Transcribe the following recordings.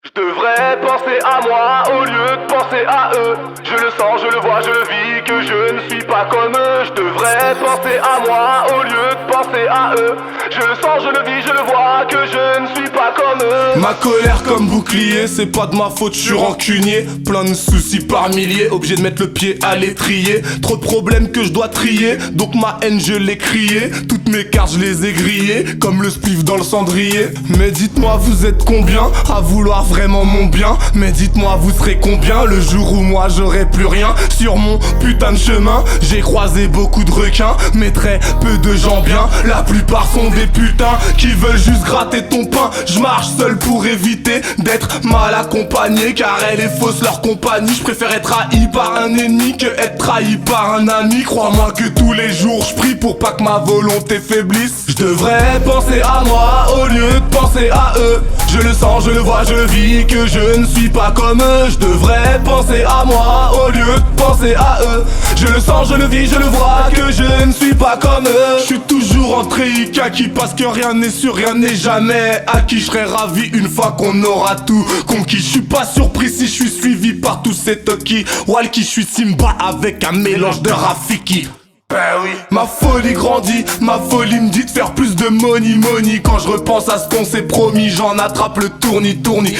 Je devrais penser à moi au lieu de penser à eux. Je le sens, je le vois, je le vis, que je ne suis pas comme eux. Je devrais penser à moi au lieu de penser à eux. Je le sens, je le vis, je le vois, que je ne suis pas comme eux. Ma colère comme bouclier, c'est pas de ma faute, je suis rancunier. Plein de soucis par milliers, obligé de mettre le pied à l'étrier. Trop de problèmes que je dois trier, donc ma haine je l'ai criée. Toutes mes cartes je les ai grillées, comme le spliff dans le cendrier. Mais dites-moi vous êtes combien à vouloir vraiment mon bien? Mais dites-moi vous serez combien le jour où moi j'aurai plus rien? Sur mon putain de chemin, j'ai croisé beaucoup de requins, mais très peu de gens bien. La plupart sont des putains qui veulent juste gratter ton pain. Je marche seul pour éviter d'être mal accompagné, car elle est fausse leur compagnie. Je préfère être trahi par un ennemi que être trahi par un ami. Crois-moi que tous les jours je prie pour pas que ma volonté faiblisse. Je devrais penser à moi au lieu de penser à eux. Je le sens, je le vois, je le vis, que je ne suis pas comme eux. Je devrais penser à moi au lieu de penser à eux. Je le sens, je le vis, je le vois, que je ne suis pas comme eux. Je suis toujours entré Ikaki parce que rien n'est sûr, rien n'est jamais acquis. Je serai ravi une fois qu'on aura tout conquis. Je suis pas surpris si je suis suivi par tous ces toki. Walkie, je suis Simba avec un mélange de Rafiki. Ben oui. Ma folie grandit, ma folie me dit de faire plus de money. Quand je repense à ce qu'on s'est promis, j'en attrape le tourni.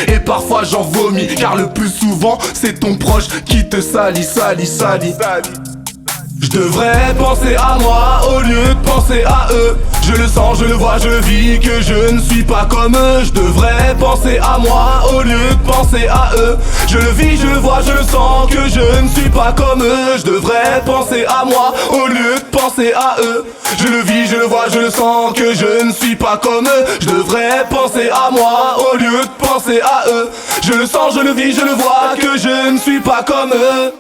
Et parfois j'en vomis, car le plus souvent c'est ton proche qui te salit. Je devrais penser à moi au lieu de penser à eux. Je le sens, je le vois, je le vis, que je ne suis pas comme eux. Je devrais penser à moi au lieu de penser à eux. Je le vis, je le vois, je le sens, que je ne suis pas comme eux. Je devrais penser à moi au lieu de penser à eux. Je le vis, je le vois, je le sens, que je ne suis pas comme eux. Je devrais penser à moi au lieu de penser à eux. Je le sens, je le vis, je le vois, que je ne suis pas comme eux.